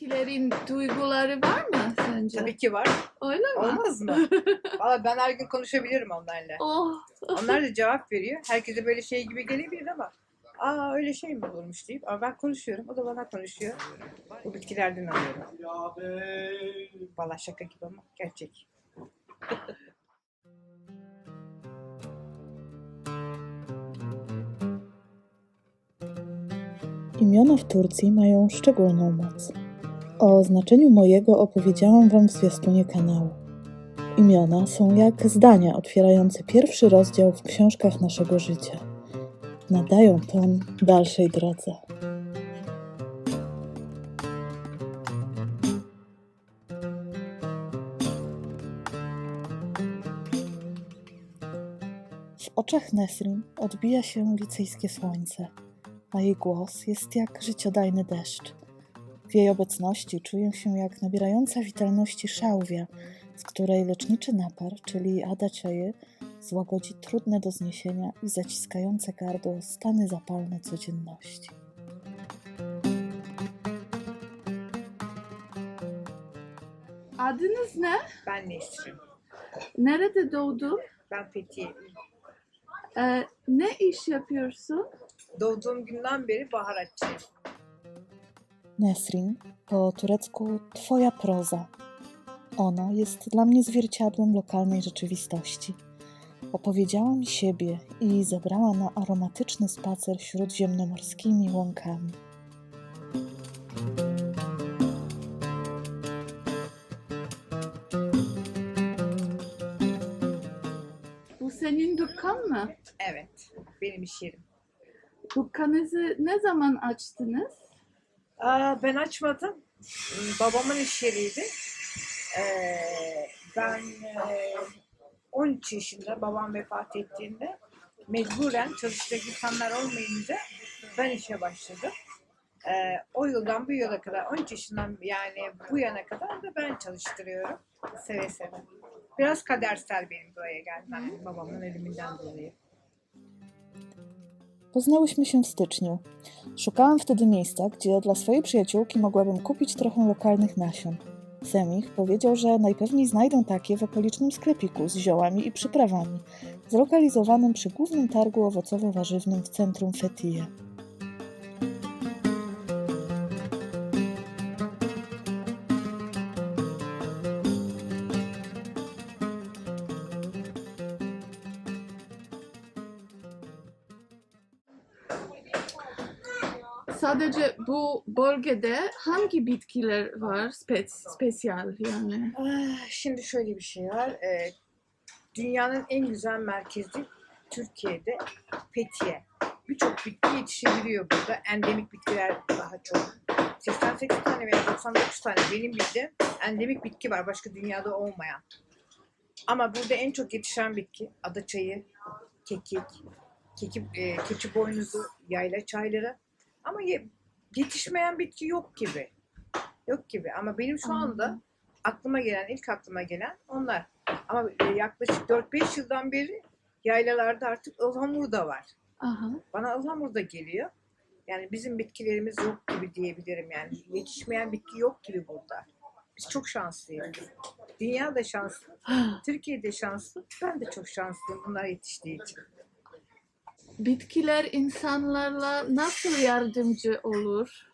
bitkilerin duyguları var mı sence? Tabii ki var. Öyle mi? Olmaz mı? Valla ben her gün konuşabilirim onlarla. Oh, Onlar da cevap veriyor. Herkese böyle şey gibi gelebilir ama öyle şey mi olurmuş deyip ama ben konuşuyorum. O da bana konuşuyor. Bu bitkilerden alıyorum. Valla şaka gibi ama gerçek. Imiona w Turcji mają szczególną moc. O znaczeniu mojego opowiedziałam Wam w zwiastunie kanału. Imiona są jak zdania otwierające pierwszy rozdział w książkach naszego życia. Nadają ton dalszej drodze. W oczach Nesrin odbija się licyjskie słońce, a jej głos jest jak życiodajny deszcz. W jej obecności czuję się jak nabierająca witalności szałwia, z której leczniczy napar, czyli adachaye, złagodzi trudne do zniesienia i zaciskające gardło stany zapalne codzienności. adınız ne? Ben Nesrin. Nerede doğdun? Ben Fethiye. Ne iş yapıyorsun? Doğduğum günden beri baharatçıyım. Nesrin, po turecku Twoja proza. Ona jest dla mnie zwierciadłem lokalnej rzeczywistości. Opowiedziała mi siebie i zabrała na aromatyczny spacer śródziemnomorskimi łąkami. Bu senin dükkan mı? Evet. Benim iş yerim. Dükkanınızı ne zaman açtınız? Ben açmadım. Babamın iş yeriydi. Ben 13 yaşında babam vefat ettiğinde mecburen çalışacak insanlar olmayınca ben işe başladım. O yıldan bu yıla kadar 13 yaşından yani bu yana kadar da ben çalıştırıyorum. Seve seve. Biraz kadersel benim buraya gelmem. Babamın ölümünden dolayı. Poznałyśmy się w styczniu. Szukałam wtedy miejsca, gdzie dla swojej przyjaciółki mogłabym kupić trochę lokalnych nasion. Semich powiedział, że najpewniej znajdę takie w okolicznym sklepiku z ziołami i przyprawami, zlokalizowanym przy głównym targu owocowo-warzywnym w centrum Fethiye. Sadece bu bölgede hangi bitkiler var spesiyal yani? Şimdi şöyle bir şey var. Dünyanın en güzel merkezi Türkiye'de Fethiye. Birçok bitki yetişebiliyor burada. Endemik bitkiler daha çok. 88 tane veya 99 tane benim bildiğim endemik bitki var. Başka dünyada olmayan. Ama burada en çok yetişen bitki adaçayı, kekik, keçi boynuzu, yayla çayları. Ama yetişmeyen bitki yok gibi. Yok gibi. Ama benim şu anda ilk aklıma gelen onlar. Ama yaklaşık 4-5 yıldan beri yaylalarda artık ıhlamur da var. Aha. Bana ıhlamur da geliyor. Yani bizim bitkilerimiz yok gibi diyebilirim yani. Yetişmeyen bitki yok gibi burada. Biz çok şanslıyız. Dünya da şanslı. Türkiye de şanslı. Ben de çok şanslıyım bunlar yetiştiği için. Bitkiler insanlarla nasıl yardımcı olur?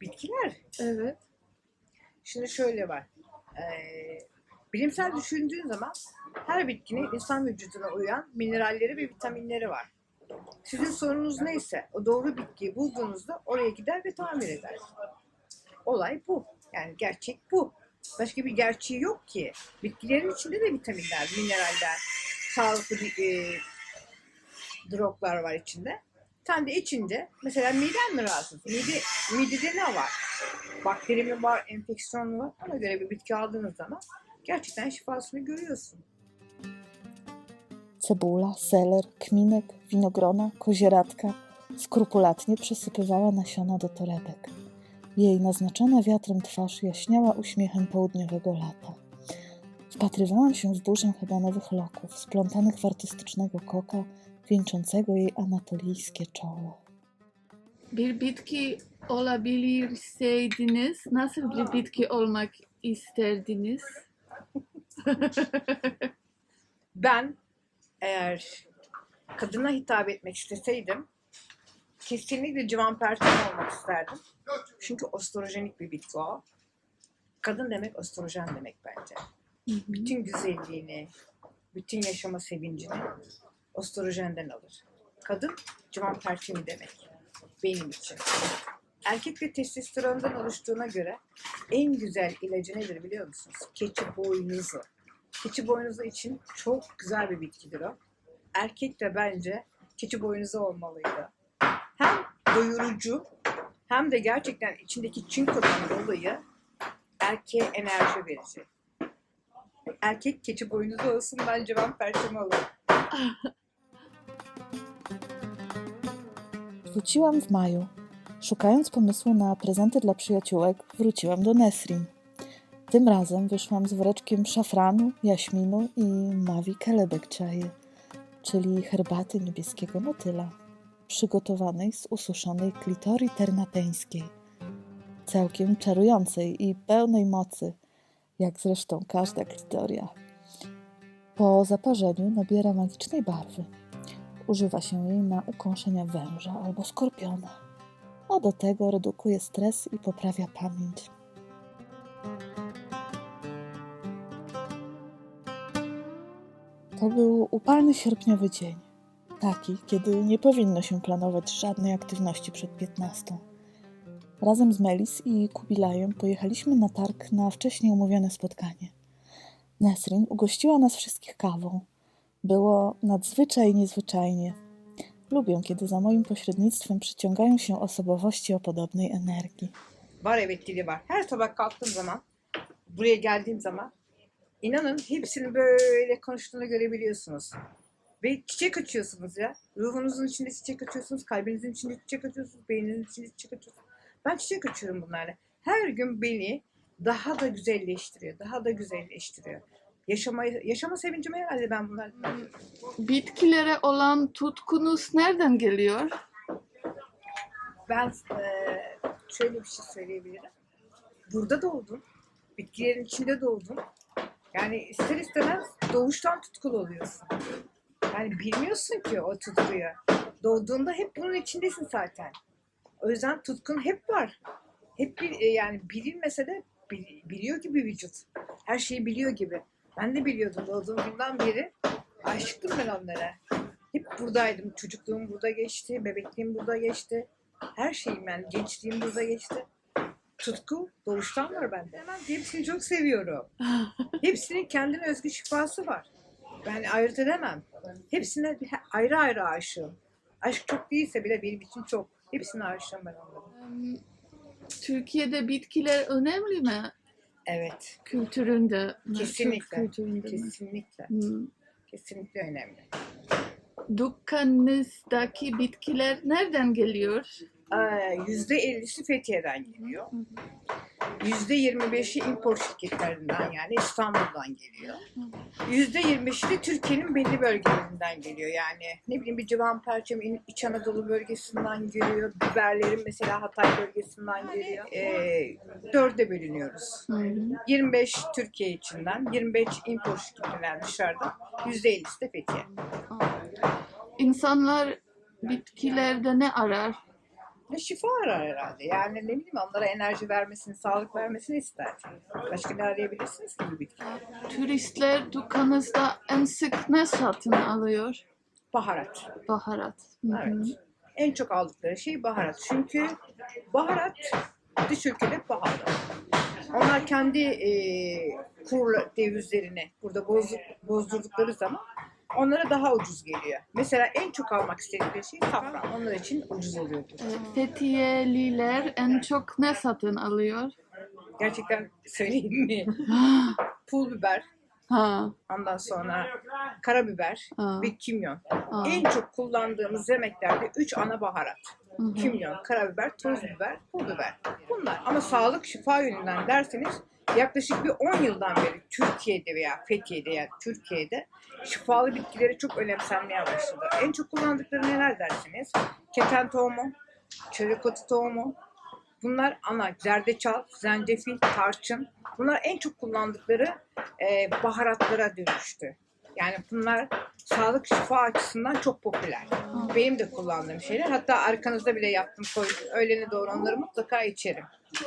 Bitkiler. Evet. Şimdi şöyle var. Bilimsel düşündüğün zaman her bitkinin insan vücuduna uyan mineralleri ve vitaminleri var. Sizin sorunuz neyse o doğru bitkiyi bulduğunuzda oraya gider ve tamir eder. Olay bu. Yani gerçek bu. Başka bir gerçeği yok ki. Bitkilerin içinde de vitaminler, mineraller, sağlıklı droplar var içinde. Sen de içince mesela miden mi rahatsız? Midede ne var? Bakteri mi var, enfeksiyon mu var? Ona göre bir bitki aldığınız zaman gerçekten şifasını görüyorsun. Cebula, seler, kminek, winogrona, kozieradka skrupulatnie przesypywała nasiona do torebek. Jej naznaczona wiatrem twarz jaśniała uśmiechem południowego lata. Wpatrywałam się w burzę hebanowych loków, splątanych w artystycznego koka, wieńczącego jej anatolijskie czoło. Bir bitki olabilirseydiniz nasıl bir bitki olmak isterdiniz? Ben eğer kadına hitap etmek isteseydim kesinlikle civanperçem olmak isterdim. Çünkü östrojenik bir bitki o. Kadın demek östrojen demek bence. Bütün güzelliğini, bütün yaşama sevincini östrojenden alır. Kadın civanperçemi demek benim için. Erkek de testosterondan oluştuğuna göre en güzel ilacı nedir biliyor musunuz? Keçi boynuzu. Keçi boynuzu için çok güzel bir bitkidir o. Erkek de bence keçi boynuzu olmalıydı. Hem doyurucu hem de gerçekten içindeki çinkodan dolayı erkeğe enerji verici. Erkek keçi boynuzu olsun, ben civanperçemi alırım. Wróciłam w maju. Szukając pomysłu na prezenty dla przyjaciółek, wróciłam do Nesrin. Tym razem wyszłam z woreczkiem szafranu, jaśminu i mawi kelebek czaje, czyli herbaty niebieskiego motyla, przygotowanej z ususzonej klitorii ternateńskiej. Całkiem czarującej i pełnej mocy, jak zresztą każda klitoria. Po zaparzeniu nabiera magicznej barwy. Używa się jej na ukąszenia węża albo skorpiona, a do tego redukuje stres i poprawia pamięć. To był upalny sierpniowy dzień, taki, kiedy nie powinno się planować żadnej aktywności przed 15. Razem z Melis i Kubilajem pojechaliśmy na targ na wcześniej umówione spotkanie. Nesrin ugościła nas wszystkich kawą. Było nadzwyczaj niezwyczajnie. Lubię, kiedy za moim pośrednictwem przyciągają się osobowości o podobnej energii. Var, evet, dili var. Her sabah kalktığım zaman, buraya geldiğim zaman inanın hepsini böyle konuştuğunu görebiliyorsunuz. Ve çiçek açıyorsunuz ya. Ruhunuzun içinde çiçek açıyorsunuz, kalbinizin içinde çiçek açıyorsunuz, beyninizin içinde çiçek açıyorsunuz. Ben çiçek açıyorum bunlarla. Her gün beni daha da güzelleştiriyor, daha da güzelleştiriyor. Yaşama sevincimi herhalde ben bunlarla alıyorum. Bitkilere olan tutkunuz nereden geliyor? Ben şöyle bir şey söyleyebilirim. Burada doğdum. Bitkilerin içinde doğdum. Yani ister istemez doğuştan tutkulu oluyorsun. Yani bilmiyorsun ki o tutkuyu. Doğduğunda hep bunun içindesin zaten. O yüzden tutkun hep var. Hep yani bilinmese de biliyor gibi vücut. Her şeyi biliyor gibi. Ben de biliyordum doğduğum günden beri. Aşıktım ben onlara. Hep buradaydım. Çocukluğum burada geçti. Bebekliğim burada geçti. Her şeyim yani. Gençliğim burada geçti. Tutku doğuştan var bende. Ben hepsini çok seviyorum. Hepsinin kendine özgü şifası var. Ben ayırt edemem. Hepsine ayrı ayrı aşığım. Aşk çok değilse bile benim için çok. Hepsine aşığım ben onların. Türkiye'de bitkiler önemli mi? Evet. Kültüründe mi? Kesinlikle. Türk kültüründe mi? Kesinlikle. Hmm. Kesinlikle önemli. Dükkanınızdaki bitkiler nereden geliyor? %50'si Fethiye'den geliyor. %25'i import şirketlerinden yani İstanbul'dan geliyor. %25'i de Türkiye'nin belli bölgelerinden geliyor. Yani ne bileyim bir civanperçem İç Anadolu bölgesinden geliyor. Biberlerin mesela Hatay bölgesinden geliyor. 4'e bölünüyoruz. 25 Türkiye içinden, 25 import şirketlerinden dışarıda, %50'si de Fethiye. İnsanlar bitkilerde ne arar? Ve şifa arar herhalde. Yani ne bileyim onlara enerji vermesini, sağlık vermesini ister. Başka ne arayabilirsiniz ki bu bitki? Turistler dükkanınızda en sık ne satın alıyor? Baharat. Baharat. Evet. En çok aldıkları şey baharat. Çünkü baharat dış ülkede pahalı. Onlar kendi kur dövizlerini burada bozdurdukları zaman onlara daha ucuz geliyor. Mesela en çok almak istedikleri şey safran. Onlar için ucuz oluyor. Fethiyeliler en çok ne satın alıyor? Gerçekten söyleyeyim mi? Pul biber, Ha, ondan sonra karabiber ha, ve kimyon. ha. En çok kullandığımız yemeklerde 3 ana baharat. Kimyon, karabiber, toz biber, pul biber. Bunlar. Ama sağlık, şifa yönünden derseniz yaklaşık bir 10 yıldan beri Türkiye'de veya Fethiye'de yani Türkiye'de şifalı bitkileri çok önemsenmeye başladı. En çok kullandıkları neler derseniz keten tohumu, çörek otu tohumu, Bunlar ana. Zerdeçal, zencefil, tarçın. Bunlar en çok kullandıkları baharatlara dönüştü. Yani bunlar sağlık şifa açısından çok popüler. Benim de kullandığım şeyler. Hatta arkanızda bile yaptım, koydum. Öğlene doğru onları mutlaka içerim.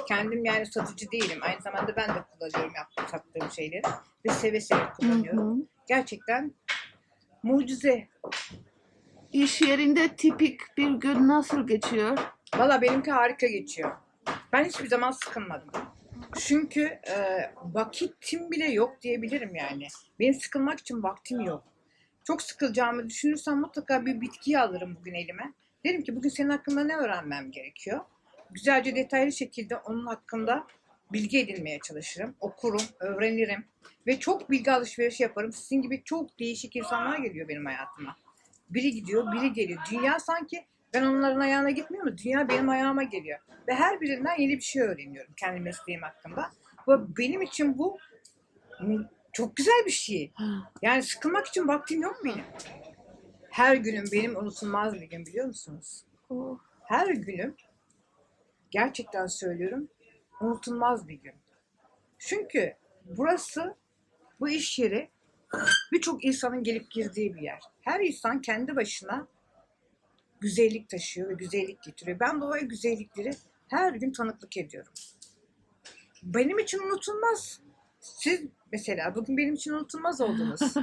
Kendim yani satıcı değilim. Aynı zamanda ben de kullanıyorum yaptığım, sattığım şeyleri. Ve seve seve kullanıyorum. Gerçekten mucize. İş yerinde tipik bir gün nasıl geçiyor? Valla benimki harika geçiyor. Ben hiçbir zaman sıkılmadım. Çünkü vakitim bile yok diyebilirim yani. Benim sıkılmak için vaktim yok. Çok sıkılacağımı düşünürsem mutlaka bir bitkiyi alırım bugün elime. Derim ki bugün senin hakkında ne öğrenmem gerekiyor? Güzelce detaylı şekilde onun hakkında bilgi edinmeye çalışırım. Okurum, öğrenirim ve çok bilgi alışverişi yaparım. Sizin gibi çok değişik insanlar geliyor benim hayatıma. Biri gidiyor, biri geliyor. Dünya sanki ben onların ayağına gitmiyorum ama dünya benim ayağıma geliyor. Ve her birinden yeni bir şey öğreniyorum kendi mesleğim hakkında. Ve benim için bu çok güzel bir şey. Yani sıkılmak için vaktim yok benim. Her günüm benim unutulmaz bir gün, biliyor musunuz? Oh. Her günüm, gerçekten söylüyorum, unutulmaz bir gün. Çünkü burası, bu iş yeri birçok insanın gelip girdiği bir yer. Her insan kendi başına güzellik taşıyor ve güzellik getiriyor. Ben de o güzellikleri her gün tanıklık ediyorum. Benim için unutulmaz. Siz mesela bugün benim için unutulmaz oldunuz.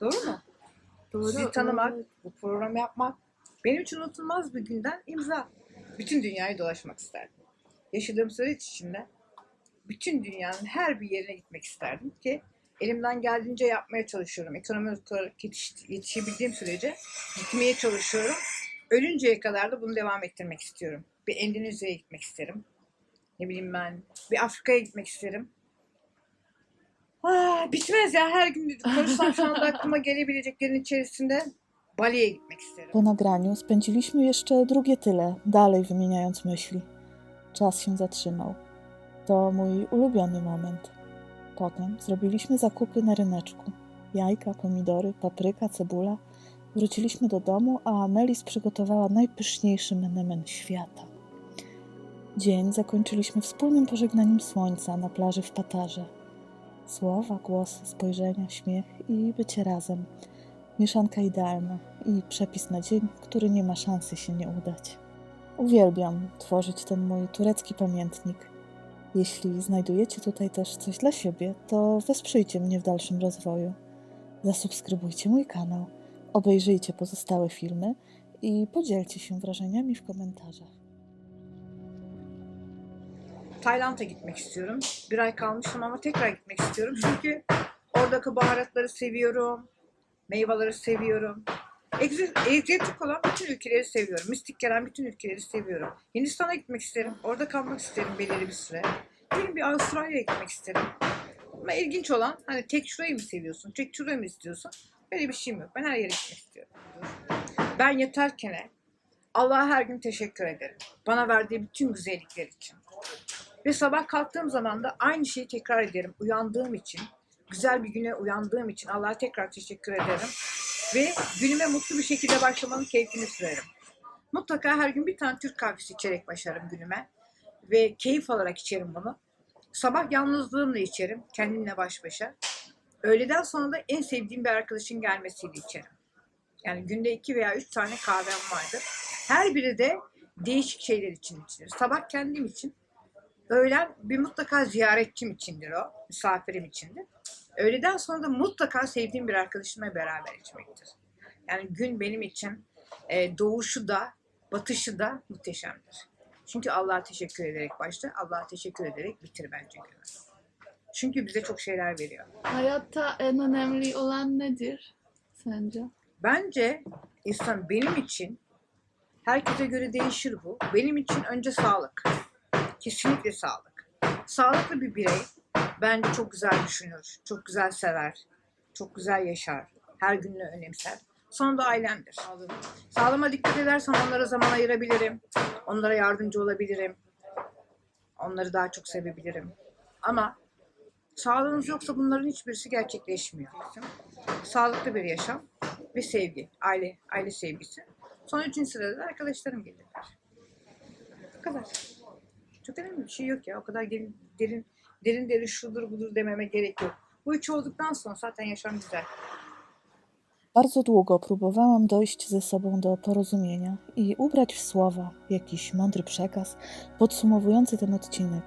Doğru mu? Doğru. Sizi tanımak, Evet. bu programı yapmak benim için unutulmaz bir günden imza. Bütün dünyayı dolaşmak isterdim. Yaşadığım süreç içinde bütün dünyanın her bir yerine gitmek isterdim ki elimden geldiğince yapmaya çalışıyorum. Ekonomik olarak yetişebildiğim sürece gitmeye çalışıyorum. Ölünceye kadar da bunu devam ettirmek istiyorum. Bir Endonezya'ya gitmek isterim. Ne bileyim ben, bir Afrika'ya gitmek isterim. Bitmez ya, her gün konuşsam şu anda aklıma gelebileceklerin içerisinde Bali'ye gitmek isterim. Po nagraniu spędziliśmy jeszcze drugie tyle, dalej wymieniając myśli. Czas się zatrzymał. To mój ulubiony moment. Potem zrobiliśmy zakupy na ryneczku. Jajka, pomidory, papryka, cebula. Wróciliśmy do domu, a Melis przygotowała najpyszniejszy menemen świata. Dzień zakończyliśmy wspólnym pożegnaniem słońca na plaży w Patarze. Słowa, głosy, spojrzenia, śmiech i bycie razem. Mieszanka idealna i przepis na dzień, który nie ma szansy się nie udać. Uwielbiam tworzyć ten mój turecki pamiętnik. Jeśli znajdujecie tutaj też coś dla siebie, to wesprzyjcie mnie w dalszym rozwoju. Zasubskrybujcie mój kanał, obejrzyjcie pozostałe filmy i podzielcie się wrażeniami w komentarzach. Tayland'a gitmek istiyorum. Bir ay kalmışım ama tekrar gitmek istiyorum. Çünkü oradaki baharatları seviyorum. Meyveleri seviyorum. Egzotik olan bütün ülkeleri seviyorum. Mistik gelen bütün ülkeleri seviyorum. Hindistan'a gitmek isterim. Orada kalmak isterim belirli bir süre. Bir Avustralya'ya gitmek isterim. Ama ilginç olan, hani tek şurayı mı seviyorsun, tek şurayı mı istiyorsun? Böyle bir şeyim yok. Ben her yere gitmek istiyorum. Ben yatarken Allah'a her gün teşekkür ederim. Bana verdiği bütün güzellikler için. Ve sabah kalktığım zaman da aynı şeyi tekrar ederim. Uyandığım için, güzel bir güne uyandığım için Allah'a tekrar teşekkür ederim. Ve günüme mutlu bir şekilde başlamanın keyfini sürerim. Mutlaka her gün bir tane Türk kahvesi içerek başlarım günüme. Ve keyif alarak içerim bunu. Sabah yalnızlığımla içerim, kendimle baş başa. Öğleden sonra da en sevdiğim bir arkadaşın gelmesiyle içerim. Yani günde 2 veya 3 tane kahvem vardır. Her biri de değişik şeyler için içilir. Sabah kendim için, öğlen bir mutlaka ziyaretçim içindir o, misafirim içindir. Öğleden sonra da mutlaka sevdiğim bir arkadaşımla beraber içmektir. Yani gün benim için doğuşu da, batışı da muhteşemdir. Çünkü Allah'a teşekkür ederek başlar, Allah'a teşekkür ederek bitir bence günü. Çünkü bize çok şeyler veriyor. Hayatta en önemli olan nedir sence? Bence insan, benim için, herkese göre değişir bu. Benim için önce sağlık. Kesinlikle sağlık. Sağlıklı bir birey bence çok güzel düşünür, çok güzel sever, çok güzel yaşar, her gününü önemser. Sonra da ailemdir. Sağlığıma dikkat edersem onlara zaman ayırabilirim, onlara yardımcı olabilirim, onları daha çok sevebilirim. Ama sağlığınız yoksa bunların hiçbirisi gerçekleşmiyor. Sağlıklı bir yaşam ve sevgi, aile sevgisi. Sonra 3. sırada da arkadaşlarım gelirler. Bu kadar. Çok önemli bir şey yok ya. O kadar derin şudur budur dememe gerek yok. Bu üç olduktan sonra zaten yaşam güzel. Bardzo długo próbowałam dojść ze sobą do porozumienia i ubrać w słowa jakiś mądry przekaz podsumowujący ten odcinek,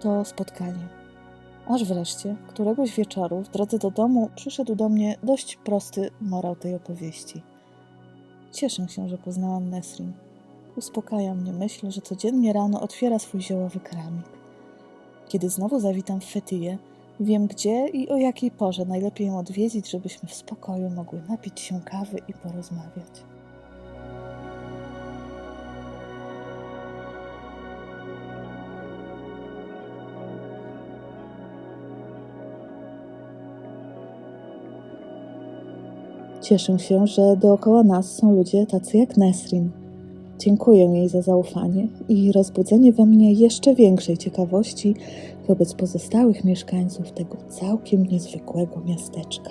to spotkanie. Aż wreszcie, któregoś wieczoru w drodze do domu przyszedł do mnie dość prosty morał tej opowieści. Cieszę się, że poznałam Nesrin. Uspokaja mnie myśl, że codziennie rano otwiera swój ziołowy kramik. Kiedy znowu zawitam w Fethiye, wiem gdzie i o jakiej porze najlepiej ją odwiedzić, żebyśmy w spokoju mogły napić się kawy i porozmawiać. Cieszę się, że dookoła nas są ludzie tacy jak Nesrin. Dziękuję jej za zaufanie i rozbudzenie we mnie jeszcze większej ciekawości wobec pozostałych mieszkańców tego całkiem niezwykłego miasteczka.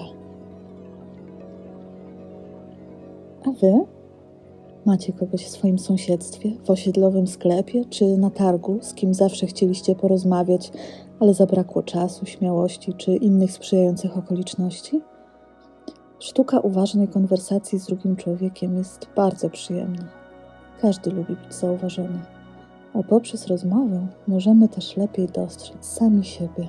A wy? Macie kogoś w swoim sąsiedztwie, w osiedlowym sklepie czy na targu, z kim zawsze chcieliście porozmawiać, ale zabrakło czasu, śmiałości czy innych sprzyjających okoliczności? Sztuka uważnej konwersacji z drugim człowiekiem jest bardzo przyjemna. Każdy lubi być zauważony, a poprzez rozmowę możemy też lepiej dostrzec sami siebie.